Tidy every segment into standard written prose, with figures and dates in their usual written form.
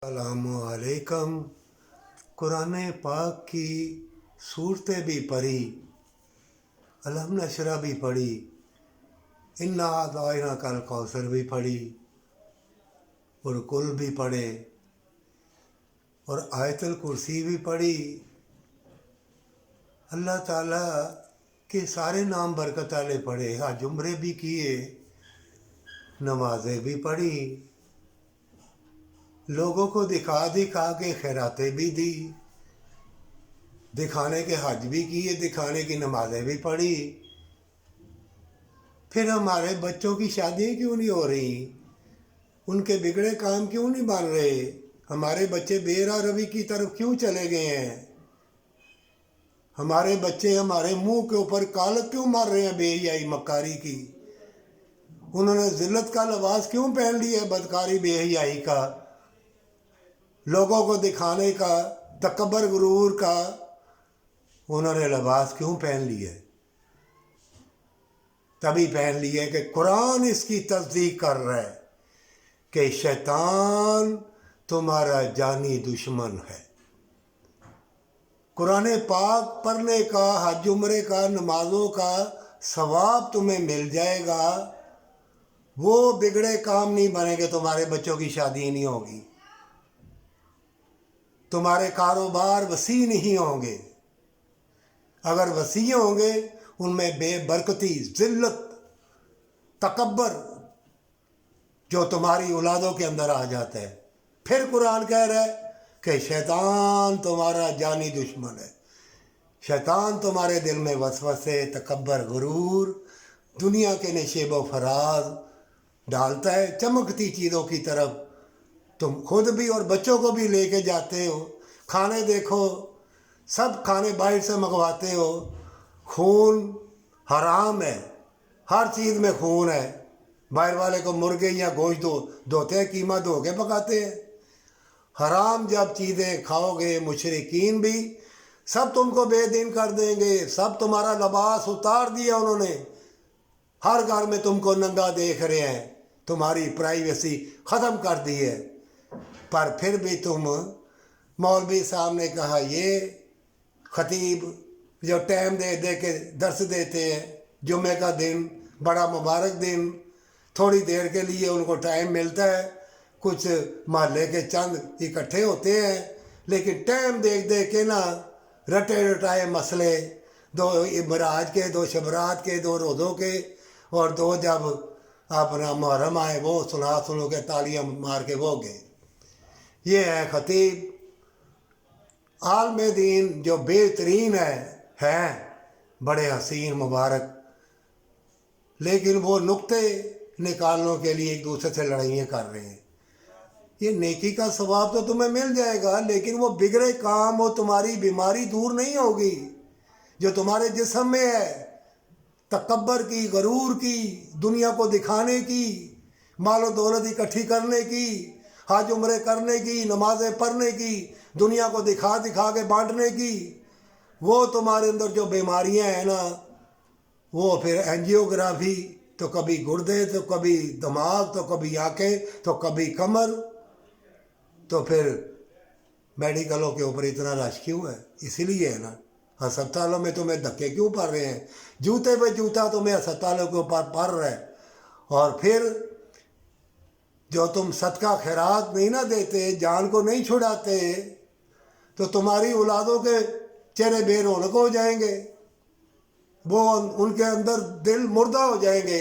अलैकुम। कुरान पाक की सूरतें भी पढ़ी, अलहम नशरा भी पढ़ी, इन्ना आतना कल कौसर भी पढ़ी और कुल भी पढ़े और आयतल कुर्सी भी पढ़ी। अल्लाह ताला के सारे नाम बरकत वाले पढ़े, हज उम्रे भी किए, नमाजें भी पढ़ी, लोगों को दिखा दिखा के खैरातें भी दी, दिखाने के हज भी किए, दिखाने की नमाजें भी पढ़ी। फिर हमारे बच्चों की शादियाँ क्यों नहीं हो रही, उनके बिगड़े काम क्यों नहीं बन रहे, हमारे बच्चे बेरा रवि की तरफ क्यों चले गए हैं, हमारे बच्चे हमारे मुंह के ऊपर कालक क्यों मार रहे हैं बेहयाई मक्कारी की, उन्होंने जिल्लत का लिबास क्यों पहन लिया है बदकारी बेहयाई का, लोगों को दिखाने का, तकबर गुरूर का उन्होंने लिबास क्यों पहन लिया है। तभी पहन लिया कि कुरान इसकी तस्दीक कर रहा है कि शैतान तुम्हारा जानी दुश्मन है। कुरान पाक पढ़ने का, हज उम्रे का, नमाजों का सवाब तुम्हें मिल जाएगा, वो बिगड़े काम नहीं बनेंगे, तुम्हारे बच्चों की शादी नहीं होगी, तुम्हारे कारोबार वसी नहीं होंगे, अगर वसी होंगे उनमें बेबरकती, जिल्लत, तकब्बर जो तुम्हारी औलादों के अंदर आ जाता है। फिर कुरान कह रहा है कि शैतान तुम्हारा जानी दुश्मन है, शैतान तुम्हारे दिल में वसवसे, तकब्बर, गुरूर, दुनिया के नशेब व फराज डालता है, चमकती चीज़ों की तरफ तुम खुद भी और बच्चों को भी लेके जाते हो। खाने देखो, सब खाने बाहर से मंगवाते हो, खून हराम है, हर चीज़ में खून है, बाहर वाले को मुर्गे या गोश्त धोते हैं, कीमा धो के पकाते हैं। हराम जब चीज़ें खाओगे, मुशरिकीन भी सब तुमको बेदीन कर देंगे, सब तुम्हारा लिबास उतार दिया उन्होंने, हर घर में तुमको नंगा देख रहे हैं, तुम्हारी प्राइवेसी ख़त्म कर दी है। पर फिर भी तुम, मौलवी साहब ने कहा, ये खतीब जो टाइम दे दे के दर्स देते हैं, जुम्मे का दिन बड़ा मुबारक दिन, थोड़ी देर के लिए उनको टाइम मिलता है, कुछ महल्ले के चंद इकट्ठे होते हैं, लेकिन टाइम देख देख के ना रटे रटाए मसले, दो मराज के, दो शबरात के, दो रोज़ों के, और दो जब अपना मुहर्रम आए वो सुनो के तालियां मार के वो गए। ये है खतीब आलम दीन जो बेहतरीन है बड़े हसीन मुबारक, लेकिन वो नुक्ते निकालने के लिए एक दूसरे से लड़ाइयाँ कर रहे हैं। ये नेकी का सवाब तो तुम्हें मिल जाएगा, लेकिन वो बिगड़े काम, वो तुम्हारी बीमारी दूर नहीं होगी जो तुम्हारे जिस्म में है, तकब्बर की, गरूर की, दुनिया को दिखाने की, मालो दौलत इकट्ठी करने की, हज उम्रे करने की, नमाजें पढ़ने की, दुनिया को दिखा दिखा के बांटने की, वो तुम्हारे अंदर जो बीमारियां हैं ना, वो फिर एंजियोग्राफी, तो कभी गुर्दे, तो कभी दिमाग, तो कभी आंखें, तो कभी कमर, तो फिर मेडिकलों के ऊपर इतना रश क्यों है? इसीलिए है ना, अस्पतालों में तुम्हें धक्के क्यों पड़ रहे हैं, जूते पे जूता तुम्हें अस्पतालों के ऊपर पड़ रहा है। और फिर जो तुम सदका खैरात नहीं ना देते, जान को नहीं छुड़ाते, तो तुम्हारी औलादों के चेहरे बेरौनक हो जाएंगे, वो उनके अंदर दिल मुर्दा हो जाएंगे,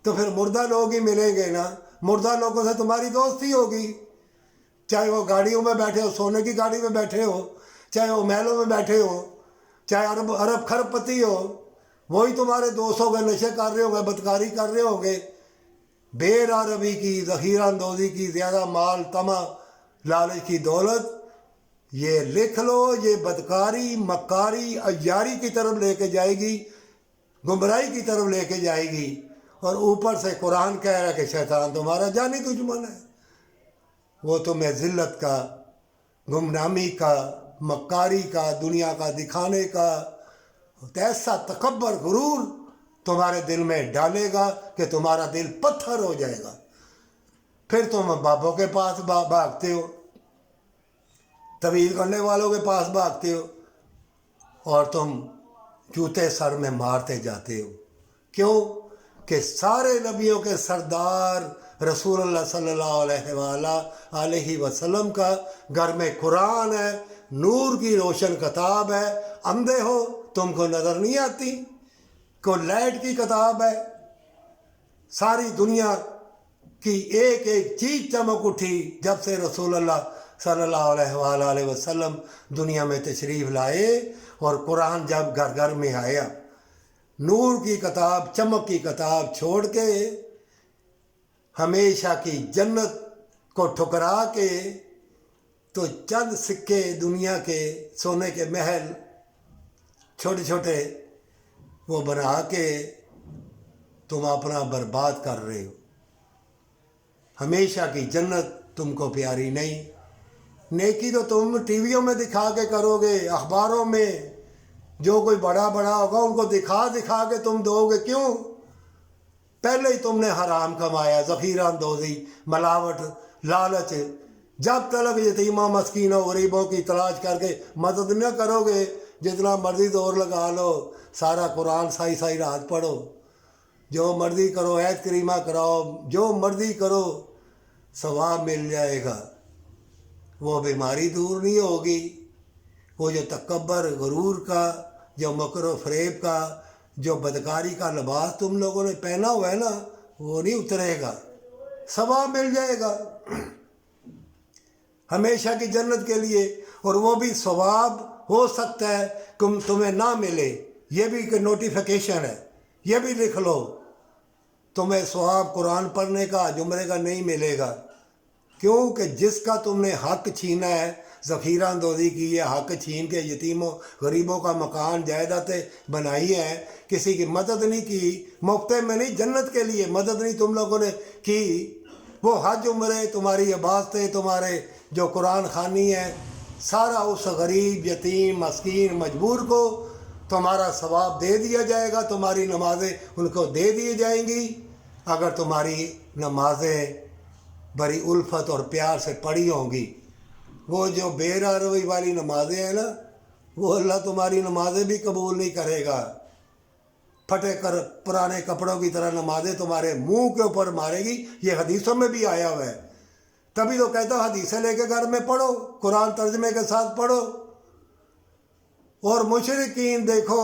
तो फिर मुर्दा लोग ही मिलेंगे ना, मुर्दा लोगों से तुम्हारी दोस्ती होगी, चाहे वो गाड़ियों में बैठे हो, सोने की गाड़ी में बैठे हो, चाहे वो महलों में बैठे हो, चाहे अरब खरबपति हो, वही तुम्हारे दोस्त हो गए, नशे कर रहे होंगे, बदकारी कर रहे होंगे, बेरा रवि की, ज़ख़ीरा अंदोज़ी की, ज़्यादा माल, तमा, लालच की दौलत, ये लिख लो, ये बदकारी, मक्कारी, अय्यारी की तरफ लेके जाएगी, गुमराही की तरफ लेके जाएगी। और ऊपर से कुरान कह रहा है कि शैतान तुम्हारा जानी दुश्मन है, वो तुम्हें ज़िल्लत का, गुमनामी का, मक्कारी का, दुनिया का दिखाने का ऐसा तकब्बर, गुरूर तुम्हारे दिल में डालेगा कि तुम्हारा दिल पत्थर हो जाएगा। फिर तुम बाबों के पास भागते हो, तवीज़ करने वालों के पास भागते हो और तुम जूते सर में मारते जाते हो। क्यों कि सारे नबियों के सरदार रसूलुल्लाह सल्लल्लाहु अलैहि वसल्लम का घर में कुरान है, नूर की रोशन किताब है। अंधे हो, तुमको नज़र नहीं आती? को लाइट की किताब है। सारी दुनिया की एक एक चीज़ चमक उठी जब से रसूलुल्लाह सल्लल्लाहु अलैहि वसल्लम दुनिया में तशरीफ़ लाए और कुरान जब घर घर में आया। नूर की किताब, चमक की किताब छोड़ के हमेशा की जन्नत को ठुकरा के तो चंद सिक्के दुनिया के सोने के महल छोटे छोटे वो बना के तुम अपना बर्बाद कर रहे हो। हमेशा की जन्नत तुमको प्यारी नहीं। नेकी तो तुम टीवियों में दिखा के करोगे, अखबारों में जो कोई बड़ा बड़ा होगा उनको दिखा दिखा के तुम दोगे। क्यों? पहले ही तुमने हराम कमाया, ज़ख़ीरा अंदोज़ी, मिलावट, लालच। जब तक यतीमा मस्कीनों गरीबों की तलाश करके मदद न करोगे, जितना मर्ज़ी जोर लगा लो, सारा कुरान साई साई रात पढ़ो, जो मर्ज़ी करो, ऐत करीमा कराओ, जो मर्ज़ी करो, सवाब मिल जाएगा। वो बीमारी दूर नहीं होगी। वो जो तकब्बर, गुरूर का, जो मकर फ़रेब का, जो बदकारी का लिबास तुम लोगों ने पहना हुआ है ना, वो नहीं उतरेगा, सवाब मिल जाएगा हमेशा की जन्नत के लिए। और वो भी सवाब हो सकता है तुम्हें ना मिले, ये भी एक नोटिफिकेशन है, ये भी लिख लो। तुम्हें सवाब कुरान पढ़ने का, जुमरे का नहीं मिलेगा। क्योंकि जिसका तुमने हक छीना है, ज़ख़ीरा अंदोज़ी की है, हक छीन के यतीमों गरीबों का मकान जायदादें बनाई है, किसी की मदद नहीं की, मुफ्त में नहीं, जन्नत के लिए मदद नहीं तुम लोगों ने की। वो हज उम्रे, तुम्हारी इबादतें, तुम्हारे जो कुरान खानी है, सारा उस गरीब, यतीम, मस्कीन, मजबूर को तुम्हारा सवाब दे दिया जाएगा। तुम्हारी नमाज़ें उनको दे दी जाएंगी अगर तुम्हारी नमाज़ें बड़ी उल्फत और प्यार से पढ़ी होंगी। वो जो बेरहरवी वाली नमाज़ें हैं ना, वो अल्लाह तुम्हारी नमाज़ें भी कबूल नहीं करेगा। फटे कर पुराने कपड़ों की तरह नमाज़ें तुम्हारे मुंह के ऊपर मारेगी। ये हदीसों में भी आया हुआ है। तभी तो कहता हूँ हदीसें लेके घर में पढ़ो, कुरान तर्जमे के साथ पढ़ो। और मुशरिकीन देखो,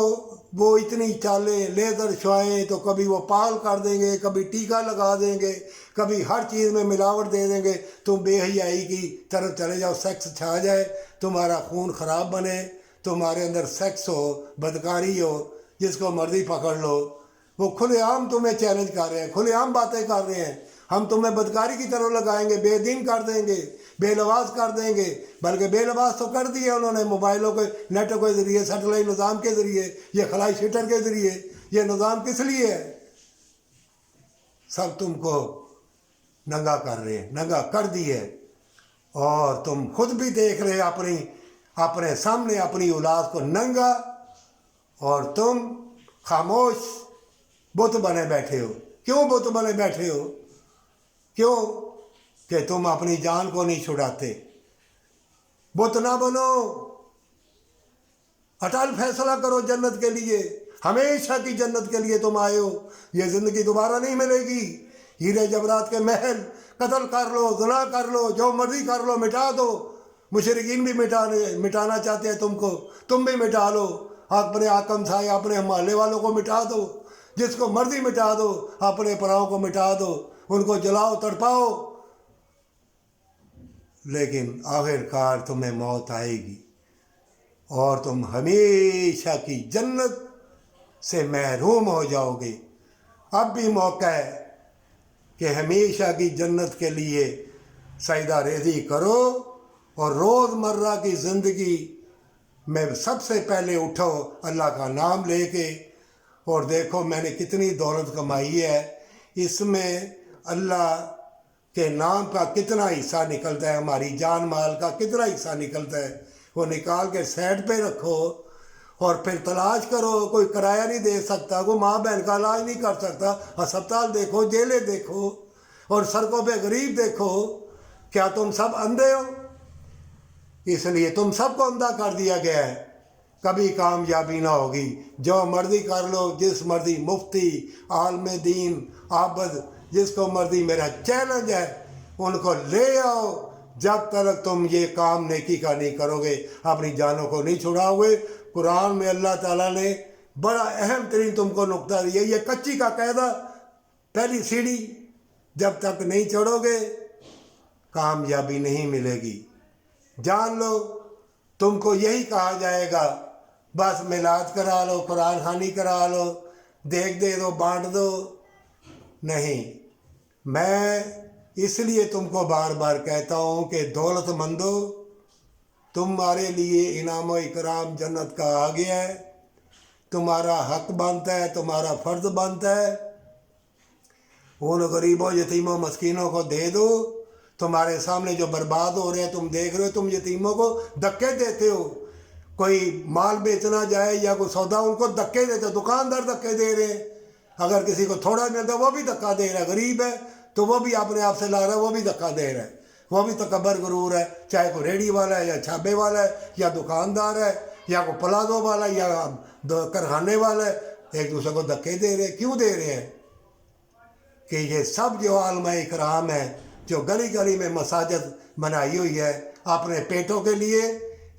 वो इतनी चालें, लेज़र शुआएँ, तो कभी वो पाल कर देंगे, कभी टीका लगा देंगे, कभी हर चीज़ में मिलावट दे देंगे। तुम बेहयाई की तरफ चले जाओ, सेक्स छा जाए, तुम्हारा खून ख़राब बने, तुम्हारे अंदर सेक्स हो, बदकारी हो, जिसको मर्ज़ी पकड़ लो। वो खुलेआम तुम्हें चैलेंज कर रहे हैं, खुलेआम बातें कर रहे हैं। हम तुम्हें बदकारी की तरफ लगाएंगे, बेदीन कर देंगे, बेलवास कर देंगे। बल्कि बेलवास तो कर दिया उन्होंने, मोबाइलों के नेटों के ज़रिए, सेटेलाइट निज़ाम के ज़रिए, ये खलाई शीटर के ज़रिए। ये निज़ाम किस लिए है? सब तुमको नंगा कर रहे हैं, नंगा कर दिए। और तुम खुद भी देख रहे अपने सामने अपनी औलाद को नंगा, और तुम खामोश बुत बने बैठे हो। क्यों बुत बने बैठे हो? क्यों? कि तुम अपनी जान को नहीं छुड़ाते। बुत ना बनो, अटल फैसला करो जन्नत के लिए। हमेशा की जन्नत के लिए तुम आए हो। ये ज़िंदगी दोबारा नहीं मिलेगी। हीरे जवरात के महल कत्ल कर लो, ज़िना कर लो, जो मर्जी कर लो, मिटा दो। मुशरिकीन भी मिटाना चाहते हैं तुमको, तुम भी मिटा लो। अपने आकम साए, अपने मोहल्ले वालों को मिटा दो, जिसको मर्जी मिटा दो, अपने पराओं को मिटा दो, उनको जलाओ, तड़पाओ। लेकिन आखिरकार तुम्हें मौत आएगी और तुम हमेशा की जन्नत से महरूम हो जाओगे। अब भी मौका है कि हमेशा की जन्नत के लिए सजदा रेज़ी करो और रोज़मर्रा की ज़िंदगी में सबसे पहले उठो अल्लाह का नाम लेके, और देखो मैंने कितनी दौलत कमाई है, इसमें अल्लाह के नाम का कितना हिस्सा निकलता है, हमारी जान माल का कितना हिस्सा निकलता है, वो निकाल के साइड पे रखो। और फिर तलाश करो। कोई किराया नहीं दे सकता, कोई माँ बहन का इलाज नहीं कर सकता। अस्पताल देखो, जेलें देखो, और सड़कों पे गरीब देखो। क्या तुम सब अंधे हो? اس لیے تم سب کو اندھا کر دیا گیا ہے، کبھی کامیابی نہ ہوگی۔ جو مرضی کر لو، جس مرضی مفتی، عالم دین، عابد، جس کو مرضی، میرا چیلنج ہے ان کو لے آؤ۔ جب تک تم یہ کام نیکی کا نہیں کرو گے، اپنی جانوں کو نہیں چھڑاؤ گے۔ قرآن میں اللہ تعالیٰ نے بڑا اہم ترین تم کو نقطہ دیا، یہ کچی کا قاعدہ، پہلی سیڑھی جب تک نہیں چڑھو گے کامیابی نہیں ملے گی۔ جان لو تم کو یہی کہا جائے گا بس میلاد کرا لو، قرآن خوانی کرا لو، دیکھ دے دو، بانٹ دو۔ نہیں، میں اس لیے تم کو بار بار کہتا ہوں کہ دولت مندو، تمہارے لیے انعام و اکرام جنت کا آ گیا ہے، تمہارا حق بنتا ہے، تمہارا فرض بنتا ہے، ان غریبوں یتیموں مسکینوں کو دے دو۔ تمہارے سامنے جو برباد ہو رہے ہیں تم دیکھ رہے ہو، تم یتیموں کو دھکے دیتے ہو، کوئی مال بیچنا جائے یا کوئی سودا ان کو دھکے دیتے ہو، دکاندار دھکے دے رہے ہیں، اگر کسی کو تھوڑا ملتا ہے وہ بھی دھکا دے رہا ہے، غریب ہے تو وہ بھی اپنے آپ سے لا رہا ہے، وہ بھی دھکا دے رہا ہے، وہ بھی تکبر غرور ہے، چاہے کوئی ریڑھی والا ہے یا چھابے والا ہے یا دکاندار ہے یا کوئی پلازو والا ہے یا کارخانے والا ہے، ایک دوسرے کو دھکے دے رہے ہیں۔ کیوں دے رہے ہیں؟ کہ یہ سب جو عالم اکرام ہے، جو گلی گلی میں مساجد بنائی ہوئی ہے اپنے پیٹوں کے لیے،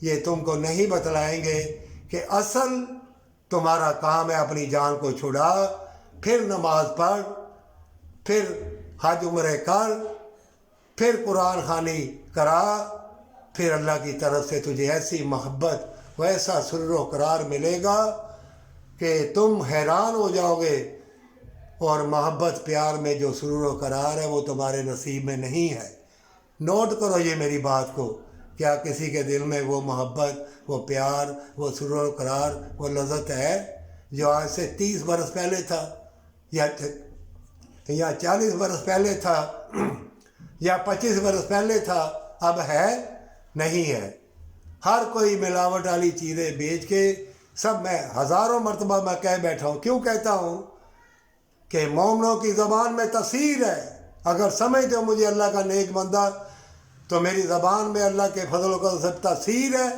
یہ تم کو نہیں بتلائیں گے کہ اصل تمہارا کام ہے اپنی جان کو چھڑا، پھر نماز پڑھ، پھر حج عمرے کر، پھر قرآن خوانی کرا، پھر اللہ کی طرف سے تجھے ایسی محبت، ویسا سرور و قرار ملے گا کہ تم حیران ہو جاؤ گے۔ اور محبت پیار میں جو سرور و قرار ہے وہ تمہارے نصیب میں نہیں ہے۔ نوٹ کرو یہ میری بات کو، کیا کسی کے دل میں وہ محبت، وہ پیار، وہ سرور و قرار، وہ لذت ہے جو آج سے 30 برس پہلے تھا یا 40 برس پہلے تھا یا 25 برس پہلے تھا؟ اب ہے؟ نہیں ہے۔ ہر کوئی ملاوٹ والی چیزیں بیچ کے سب، میں ہزاروں مرتبہ میں کہہ بیٹھا ہوں، کیوں کہتا ہوں کہ مومنوں کی زبان میں تاثیر ہے۔ اگر سمجھتے ہو مجھے اللہ کا نیک بندہ، تو میری زبان میں اللہ کے فضل و کرم سے تاثیر ہے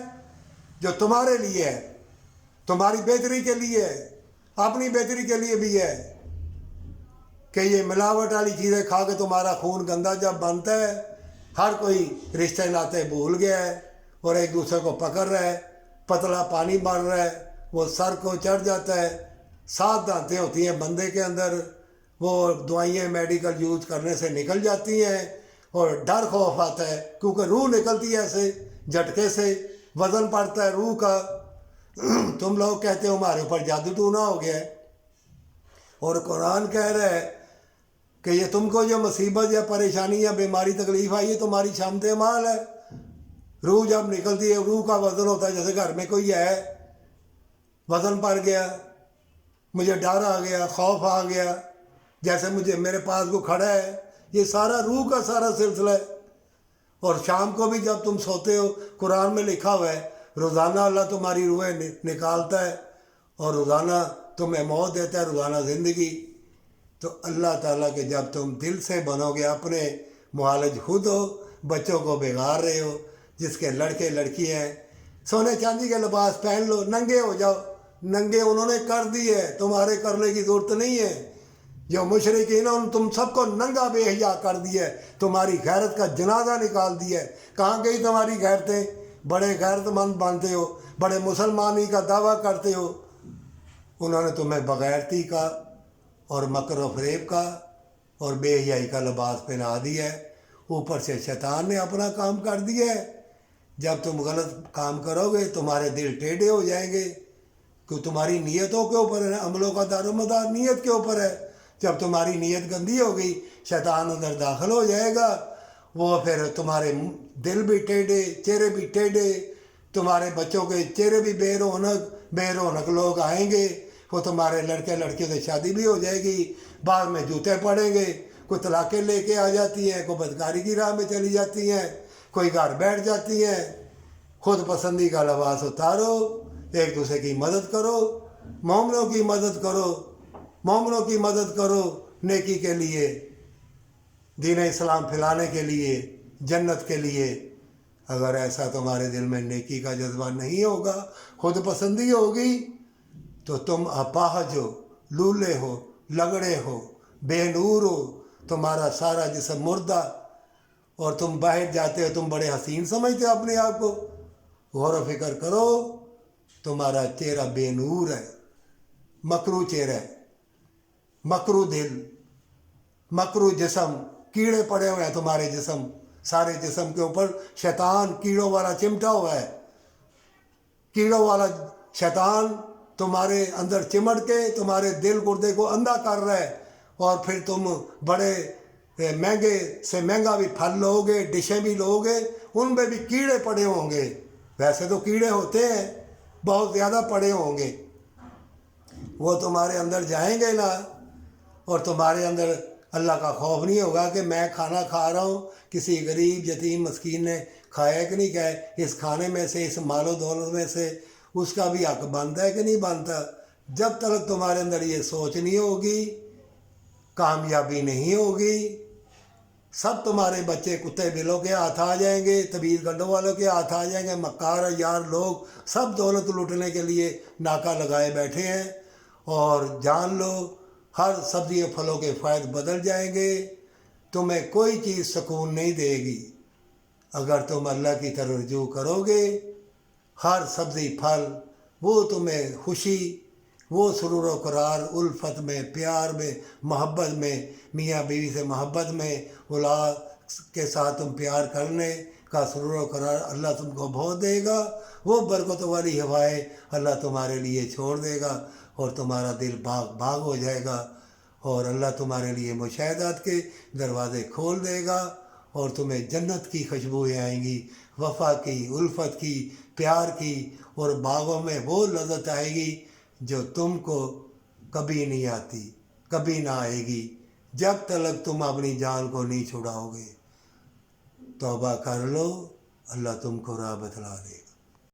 جو تمہارے لیے ہے، تمہاری بہتری کے لیے ہے، اپنی بہتری کے لیے بھی ہے، کہ یہ ملاوٹ والی چیزیں کھا کے تمہارا خون گندا جب بنتا ہے، ہر کوئی رشتے ناطے بھول گیا ہے اور ایک دوسرے کو پکڑ رہا ہے، پتلا پانی بڑھ رہا ہے، وہ سر کو چڑھ جاتا ہے، 7 دانتیں ہوتی ہیں بندے کے اندر، وہ دوائیاں میڈیکل یوز کرنے سے نکل جاتی ہیں اور ڈر خوف آتا ہے، کیونکہ روح نکلتی ہے ایسے جھٹکے سے، وزن پڑتا ہے روح کا۔ تم لوگ کہتے ہو ہمارے اوپر جادو ٹونا ہو گیا ہے، اور قرآن کہہ رہا ہے کہ یہ تم کو جو مصیبت یا پریشانی یا بیماری تکلیف آئی ہے تمہاری شامت اعمال ہے۔ روح جب نکلتی ہے، روح کا وزن ہوتا ہے، جیسے گھر میں کوئی ہے، وزن پڑ گیا، مجھے ڈر آ گیا، خوف آ گیا، جیسے میرے پاس کو کھڑا ہے، یہ سارا روح کا سارا سلسلہ ہے۔ اور شام کو بھی جب تم سوتے ہو، قرآن میں لکھا ہوا ہے روزانہ اللہ تمہاری روحیں نکالتا ہے اور روزانہ تمہیں موت دیتا ہے، روزانہ زندگی۔ تو اللہ تعالیٰ کے جب تم دل سے بنو گے، اپنے معالج خود ہو، بچوں کو بگاڑ رہے ہو، جس کے لڑکے لڑکی ہیں، سونے چاندی کے لباس پہن لو، ننگے ہو جاؤ، ننگے انہوں نے کر دی ہے، تمہارے کرنے کی ضرورت نہیں ہے۔ جو مشرکین ہیں تم سب کو ننگا بے حیا کر دیا ہے، تمہاری غیرت کا جنازہ نکال دیا ہے۔ کہاں گئی تمہاری غیرتیں؟ بڑے غیرت مند بنتے ہو، بڑے مسلمانی کا دعویٰ کرتے ہو، انہوں نے تمہیں بغیرتی کا اور مکر و فریب کا اور بے حیائی کا لباس پہنا دیا ہے۔ اوپر سے شیطان نے اپنا کام کر دیا ہے۔ جب تم غلط کام کرو گے تمہارے دل ٹیڑھے ہو جائیں گے، کہ تمہاری نیتوں کے اوپر ہے، عملوں کا دار و مدار نیت کے اوپر ہے۔ جب تمہاری نیت گندی ہوگی شیطان اندر داخل ہو جائے گا، وہ پھر تمہارے دل بھی ٹیڑھے، چہرے بھی ٹیڑھے، تمہارے بچوں کے چہرے بھی بے رونق لوگ آئیں گے، وہ تمہارے لڑکے لڑکیوں سے شادی بھی ہو جائے گی، بعد میں جوتے پڑیں گے، کوئی طلاقیں لے کے آ جاتی ہیں، کوئی بدکاری کی راہ میں چلی جاتی ہیں، کوئی گھر بیٹھ جاتی ہیں۔ خود پسندی کا لباس اتارو، ایک دوسرے کی مدد کرو، مومنوں کی مدد کرو، مومنوں کی مدد کرو، نیکی کے لیے، دین اسلام پھیلانے کے لیے، جنت کے لیے۔ अगर ऐसा तुम्हारे दिल में नेकी का जज्बा नहीं होगा, खुद पसंदी होगी, तो तुम अपाहज हो, लूले हो, लगड़े हो, बेनूर हो, तुम्हारा सारा जिस्म मुर्दा, और तुम बाहर जाते हो, तुम बड़े हसीन समझते हो अपने आप को। गौर व फिक्र करो, तुम्हारा चेहरा बेनूर है, मकरू चेहरा है, मकरू दिल, मकरू जिस्म, कीड़े पड़े हुए हैं तुम्हारे जिस्म, सारे जिस्म के ऊपर शैतान कीड़ों वाला चिमटा हुआ है। कीड़ों वाला शैतान तुम्हारे अंदर चिमट के तुम्हारे दिल गुर्दे को अंधा कर रहा है, और फिर तुम बड़े महंगे से महंगा भी फल लोगे, डिशें भी लोगे, उनमें भी कीड़े पड़े होंगे। वैसे तो कीड़े होते हैं, बहुत ज़्यादा पड़े होंगे, वो तुम्हारे अंदर जाएंगे ना, और तुम्हारे अंदर अल्लाह का खौफ नहीं होगा कि मैं खाना खा रहा हूँ, किसी गरीब यतीम मस्कीन ने खाया कि नहीं खाया, इस खाने में से, इस मालो दौलत में से उसका भी हक बनता है कि नहीं बनता। जब तक तुम्हारे अंदर ये सोच नहीं होगी, कामयाबी नहीं होगी। सब तुम्हारे बच्चे कुत्ते बिलों के हाथ आ जाएंगे, तबीर गंडों वालों के हाथ आ जाएंगे, मक्कार यार लोग सब दौलत लूटने के लिए नाका लगाए बैठे हैं। और जान लो, हर सब्ज़ी और फलों के फ़ायदे बदल जाएंगे, तुम्हें कोई चीज़ सुकून नहीं देगी। अगर तुम अल्लाह की तरफ रुजू करोगे, हर सब्ज़ी फल वो तुम्हें खुशी, वो सुरूर व करार, उल्फत में, प्यार में, मोहब्बत में, मियाँ बीवी से मोहब्बत में, औलाद के साथ तुम प्यार करने का सुरूर व करार अल्लाह तुमको बहुत देगा। वो बरकत वाली हवाएं अल्लाह तुम्हारे लिए छोड़ देगा, और तुम्हारा दिल बाग बाग हो जाएगा, और अल्लाह तुम्हारे लिए मुशाहदात के दरवाज़े खोल देगा, और तुम्हें जन्नत की खुशबुएँ आएंगी, वफ़ा की, उल्फत की, प्यार की, और बागों में वो लज़्ज़त आएगी जो तुमको कभी नहीं आती, कभी ना आएगी, जब तक तुम अपनी जान को नहीं छुड़ाओगे। तौबा कर लो, अल्लाह तुमको राह बतला देगा।